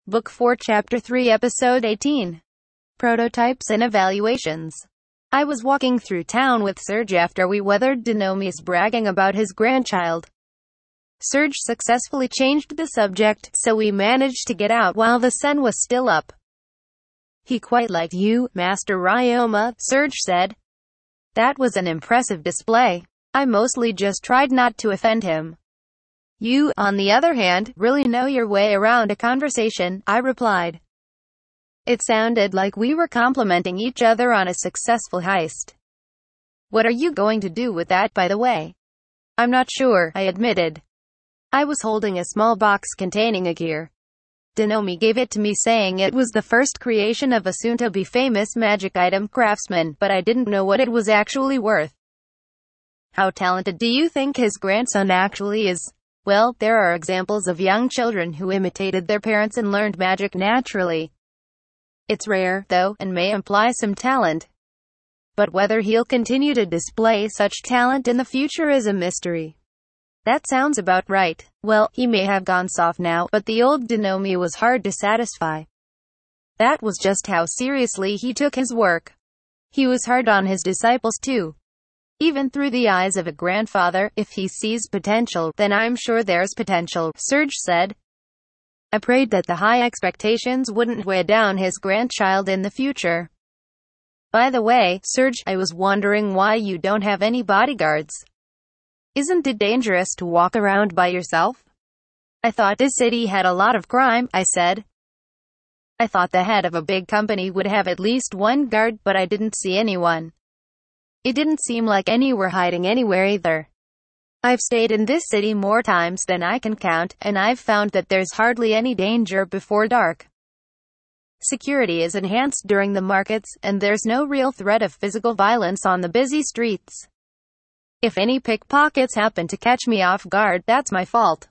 Book 4 Chapter 3 Episode 18. Prototypes and Evaluations. I was walking through town with Serge after we weathered Denomi's bragging about his grandchild. Serge successfully changed the subject, so we managed to get out while the sun was still up. "He quite liked you, Master Ryoma," Serge said. "That was an impressive display. I mostly just tried not to offend him." "You, on the other hand, really know your way around a conversation," I replied. It sounded like we were complimenting each other on a successful heist. "What are you going to do with that, by the way?" "I'm not sure," I admitted. I was holding a small box containing a gear. Denomi gave it to me saying it was the first creation of a soon-to-be famous magic item craftsman, but I didn't know what it was actually worth. "How talented do you think his grandson actually is?" "Well, there are examples of young children who imitated their parents and learned magic naturally. It's rare, though, and may imply some talent. But whether he'll continue to display such talent in the future is a mystery." "That sounds about right. Well, he may have gone soft now, but the old Denomi was hard to satisfy. That was just how seriously he took his work. He was hard on his disciples too. Even through the eyes of a grandfather, if he sees potential, then I'm sure there's potential," Serge said. I prayed that the high expectations wouldn't weigh down his grandchild in the future. "By the way, Serge, I was wondering why you don't have any bodyguards. Isn't it dangerous to walk around by yourself?" "I thought this city had a lot of crime," I said. "I thought the head of a big company would have at least one guard, but I didn't see anyone. It didn't seem like any were hiding anywhere either. I've stayed in this city more times than I can count, and I've found that there's hardly any danger before dark. Security is enhanced during the markets, and there's no real threat of physical violence on the busy streets. If any pickpockets happen to catch me off guard, that's my fault.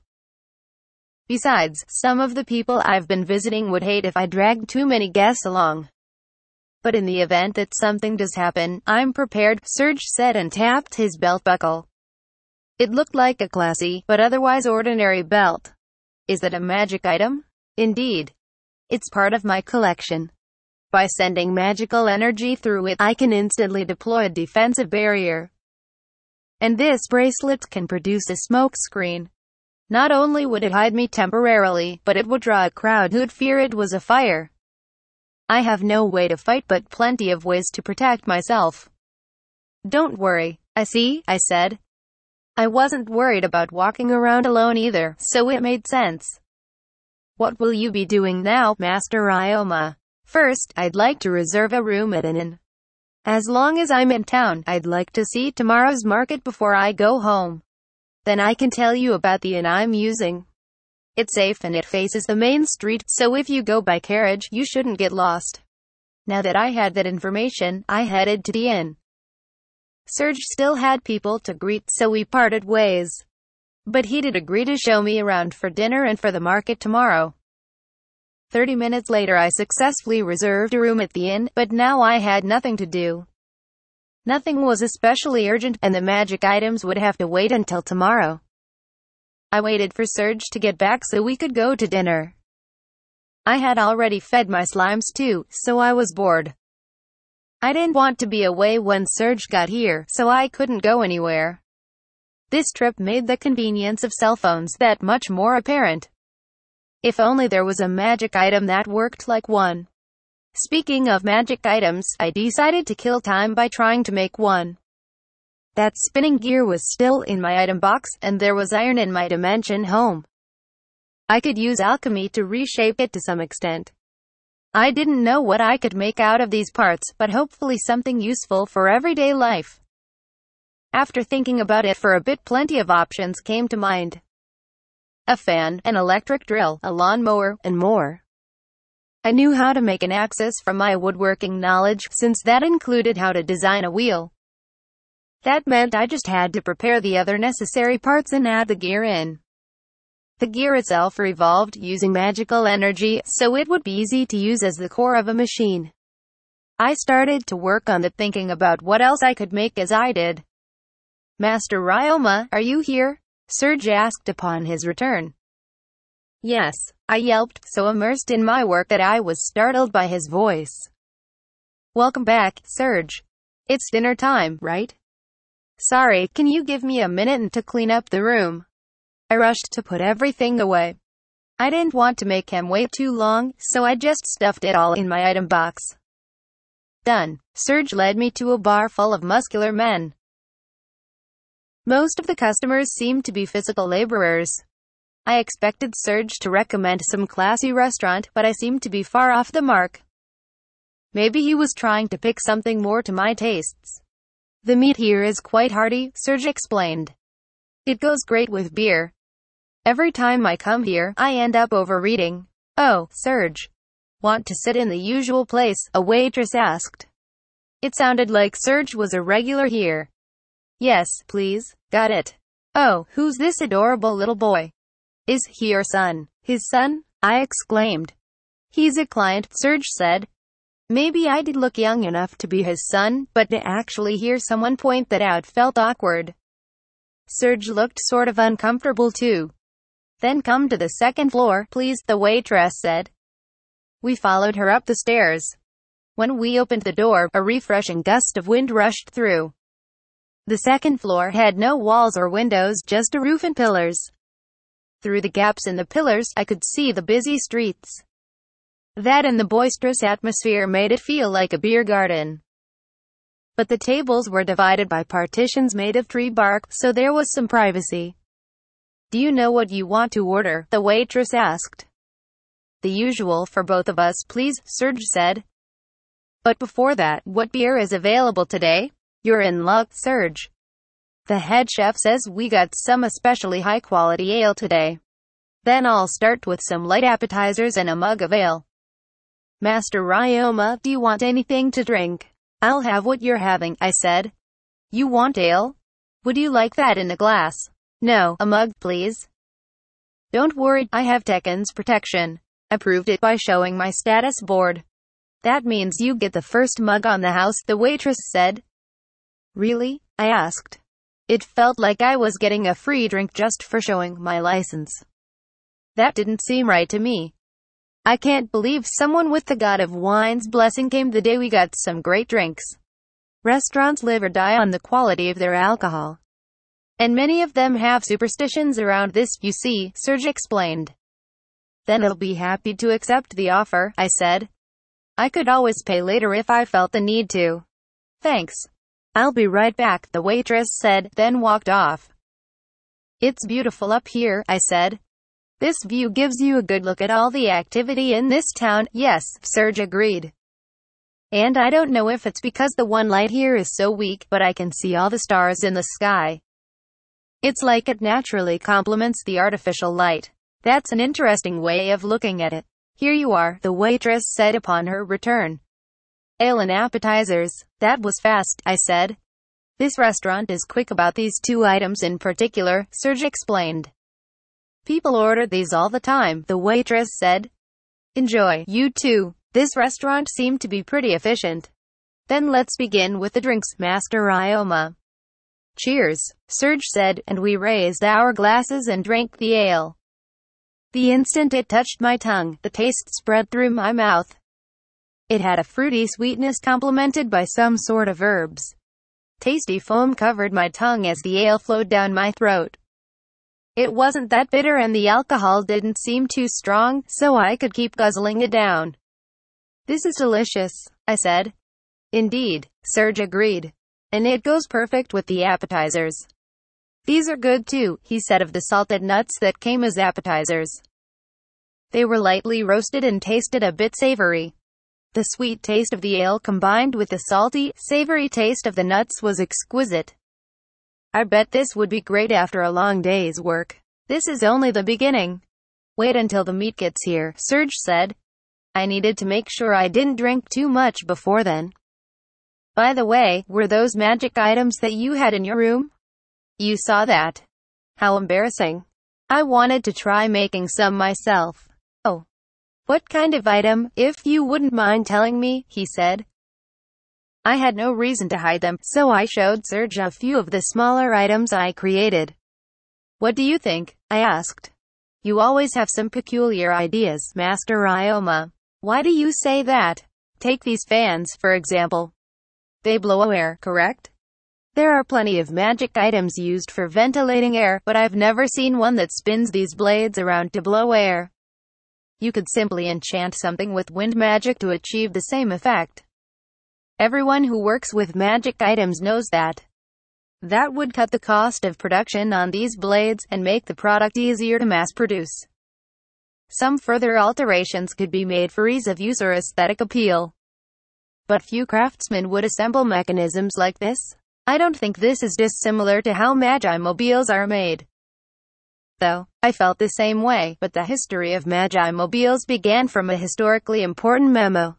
Besides, some of the people I've been visiting would hate if I dragged too many guests along. But in the event that something does happen, I'm prepared," Serge said and tapped his belt buckle. It looked like a classy, but otherwise ordinary belt. "Is it a magic item?" "Indeed. It's part of my collection. By sending magical energy through it, I can instantly deploy a defensive barrier. And this bracelet can produce a smoke screen. Not only would it hide me temporarily, but it would draw a crowd who'd fear it was a fire. I have no way to fight, but plenty of ways to protect myself." "Don't worry. I see," I said. I wasn't worried about walking around alone either, so it made sense. "What will you be doing now, Master Ryoma?" "First, I'd like to reserve a room at an inn. As long as I'm in town, I'd like to see tomorrow's market before I go home. Then I can tell you about the inn I'm using. It's safe and it faces the main street, so if you go by carriage, you shouldn't get lost." Now that I had that information, I headed to the inn. Serge still had people to greet, so we parted ways. But he did agree to show me around for dinner and for the market tomorrow. 30 minutes later I successfully reserved a room at the inn, but now I had nothing to do. Nothing was especially urgent, and the magic items would have to wait until tomorrow. I waited for Serge to get back so we could go to dinner. I had already fed my slimes too, so I was bored. I didn't want to be away when Serge got here, so I couldn't go anywhere. This trip made the convenience of cell phones that much more apparent. If only there was a magic item that worked like one. Speaking of magic items, I decided to kill time by trying to make one. That spinning gear was still in my item box, and there was iron in my dimension home. I could use alchemy to reshape it to some extent. I didn't know what I could make out of these parts, but hopefully something useful for everyday life. After thinking about it for a bit, plenty of options came to mind. A fan, an electric drill, a lawnmower, and more. I knew how to make an axis from my woodworking knowledge, since that included how to design a wheel. That meant I just had to prepare the other necessary parts and add the gear in. The gear itself revolved using magical energy, so it would be easy to use as the core of a machine. I started to work on it, thinking about what else I could make as I did. "Master Ryoma, are you here?" Serge asked upon his return. Yes, I yelped, so immersed in my work that I was startled by his voice. Welcome back, Serge. It's dinner time, right? Sorry, can you give me a minute to clean up the room? I rushed to put everything away. I didn't want to make him wait too long, so I just stuffed it all in my item box. Done. Serge led me to a bar full of muscular men. Most of the customers seemed to be physical laborers. I expected Serge to recommend some classy restaurant, but I seemed to be far off the mark. Maybe he was trying to pick something more to my tastes. The meat here is quite hearty, Serge explained. It goes great with beer. Every time I come here, I end up overeating. Oh, Serge. Want to sit in the usual place? A waitress asked. It sounded like Serge was a regular here. Yes, please. Got it. Oh, who's this adorable little boy? Is he your son? His son? I exclaimed. He's a client, Serge said. Maybe I did look young enough to be his son, but to actually hear someone point that out felt awkward. Serge looked sort of uncomfortable too. Then come to the second floor, please, the waitress said. We followed her up the stairs. When we opened the door, a refreshing gust of wind rushed through. The second floor had no walls or windows, just a roof and pillars. Through the gaps in the pillars, I could see the busy streets. That and the boisterous atmosphere made it feel like a beer garden. But the tables were divided by partitions made of tree bark, so there was some privacy. Do you know what you want to order? The waitress asked. The usual for both of us, please, Serge said. But before that, what beer is available today? You're in luck, Serge. The head chef says we got some especially high-quality ale today. Then I'll start with some light appetizers and a mug of ale. Master Ryoma, do you want anything to drink? I'll have what you're having, I said. You want ale? Would you like that in a glass? No, a mug, please. Don't worry, I have Tekken's protection. I proved it by showing my status board. That means you get the first mug on the house, the waitress said. Really? I asked. It felt like I was getting a free drink just for showing my license. That didn't seem right to me. I can't believe someone with the god of wine's blessing came the day we got some great drinks. Restaurants live or die on the quality of their alcohol. And many of them have superstitions around this, you see, Serge explained. Then I'll be happy to accept the offer, I said. I could always pay later if I felt the need to. Thanks. I'll be right back, the waitress said, then walked off. It's beautiful up here, I said. This view gives you a good look at all the activity in this town. Yes, Serge agreed. And I don't know if it's because the one light here is so weak, but I can see all the stars in the sky. It's like it naturally complements the artificial light. That's an interesting way of looking at it. Here you are, the waitress said upon her return. Ale and appetizers. That was fast, I said. This restaurant is quick about these two items in particular, Serge explained. People order these all the time, the waitress said. Enjoy, you too. This restaurant seemed to be pretty efficient. Then let's begin with the drinks, Master Ryoma. Cheers, Serge said, and we raised our glasses and drank the ale. The instant it touched my tongue, the taste spread through my mouth. It had a fruity sweetness complemented by some sort of herbs. Tasty foam covered my tongue as the ale flowed down my throat. It wasn't that bitter and the alcohol didn't seem too strong, so I could keep guzzling it down. This is delicious, I said. Indeed, Serge agreed. And it goes perfect with the appetizers. These are good too, he said of the salted nuts that came as appetizers. They were lightly roasted and tasted a bit savory. The sweet taste of the ale combined with the salty, savory taste of the nuts was exquisite. I bet this would be great after a long day's work. This is only the beginning. Wait until the meat gets here, Serge said. I needed to make sure I didn't drink too much before then. By the way, were those magic items that you had in your room? You saw that. How embarrassing. I wanted to try making some myself. Oh. What kind of item, if you wouldn't mind telling me, he said. I had no reason to hide them, so I showed Serge a few of the smaller items I created. What do you think? I asked. You always have some peculiar ideas, Master Ryoma. Why do you say that? Take these fans, for example. They blow air, correct? There are plenty of magic items used for ventilating air, but I've never seen one that spins these blades around to blow air. You could simply enchant something with wind magic to achieve the same effect. Everyone who works with magic items knows that. That would cut the cost of production on these blades, and make the product easier to mass produce. Some further alterations could be made for ease of use or aesthetic appeal. But few craftsmen would assemble mechanisms like this. I don't think this is dissimilar to how Magi-mobiles are made. Though, I felt the same way, but the history of Magi-mobiles began from a historically important memo.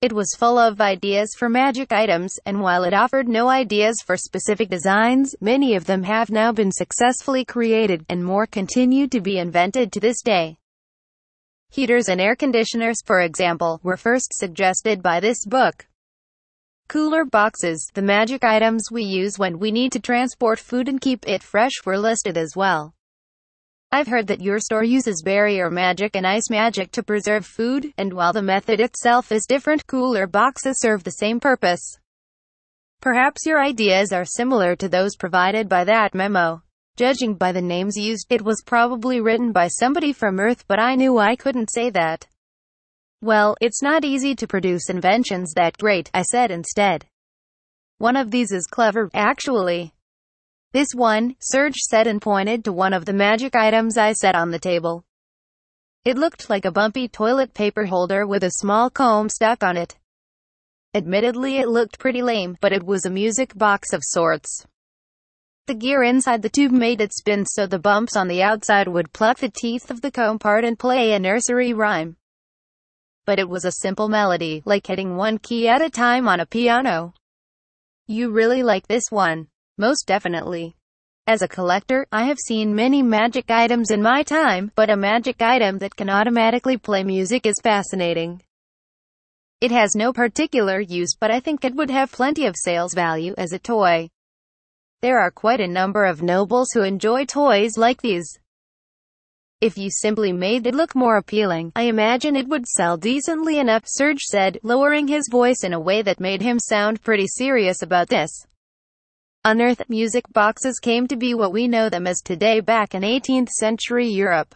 It was full of ideas for magic items, and while it offered no ideas for specific designs, many of them have now been successfully created, and more continue to be invented to this day. Heaters and air conditioners, for example, were first suggested by this book. Cooler boxes, the magic items we use when we need to transport food and keep it fresh, were listed as well. I've heard that your store uses barrier magic and ice magic to preserve food, and while the method itself is different, cooler boxes serve the same purpose. Perhaps your ideas are similar to those provided by that memo. Judging by the names used, it was probably written by somebody from Earth, but I knew I couldn't say that. Well, it's not easy to produce inventions that great, I said instead. One of these is clever, actually. This one, Serge said and pointed to one of the magic items I set on the table. It looked like a bumpy toilet paper holder with a small comb stuck on it. Admittedly, it looked pretty lame, but it was a music box of sorts. The gear inside the tube made it spin so the bumps on the outside would pluck the teeth of the comb apart and play a nursery rhyme. But it was a simple melody, like hitting one key at a time on a piano. You really like this one? Most definitely. As a collector, I have seen many magic items in my time, but a magic item that can automatically play music is fascinating. It has no particular use, but I think it would have plenty of sales value as a toy. There are quite a number of nobles who enjoy toys like these. If you simply made it look more appealing, I imagine it would sell decently enough, Serge said, lowering his voice in a way that made him sound pretty serious about this. Unearthed music boxes came to be what we know them as today back in 18th century Europe.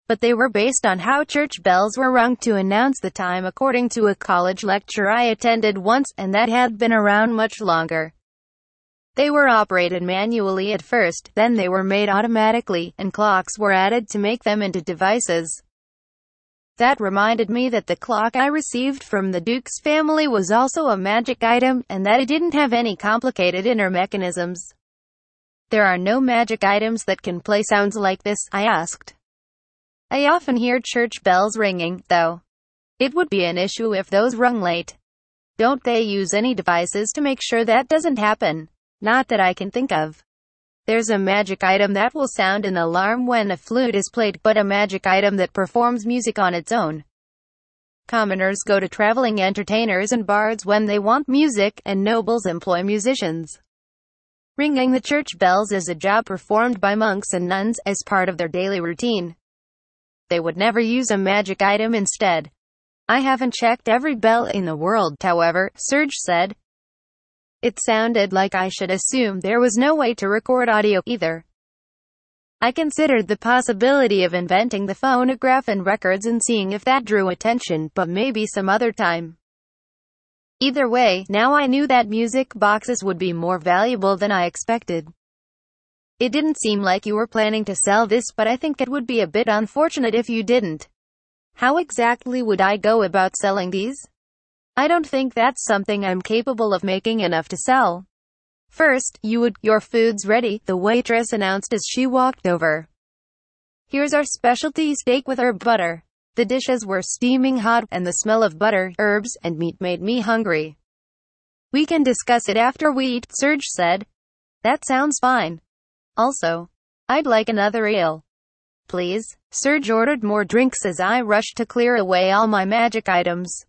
But they were based on how church bells were rung to announce the time, according to a college lecture I attended once, and that had been around much longer. They were operated manually at first, then they were made automatically, and clocks were added to make them into devices. That reminded me that the clock I received from the Duke's family was also a magic item, and that it didn't have any complicated inner mechanisms. There are no magic items that can play sounds like this, I asked. I often hear church bells ringing, though. It would be an issue if those rung late. Don't they use any devices to make sure that doesn't happen? Not that I can think of. There's a magic item that will sound an alarm when a flute is played, but a magic item that performs music on its own. Commoners go to traveling entertainers and bards when they want music, and nobles employ musicians. Ringing the church bells is a job performed by monks and nuns, as part of their daily routine. They would never use a magic item instead. I haven't checked every bell in the world, however, Serge said. It sounded like I should assume there was no way to record audio either. I considered the possibility of inventing the phonograph and records and seeing if that drew attention, but maybe some other time. Either way, now I knew that music boxes would be more valuable than I expected. It didn't seem like you were planning to sell this, but I think it would be a bit unfortunate if you didn't. How exactly would I go about selling these? I don't think that's something I'm capable of making enough to sell. First, your food's ready, the waitress announced as she walked over. Here's our specialty steak with herb butter. The dishes were steaming hot, and the smell of butter, herbs, and meat made me hungry. We can discuss it after we eat, Serge said. That sounds fine. Also, I'd like another ale. Please. Serge ordered more drinks as I rushed to clear away all my magic items.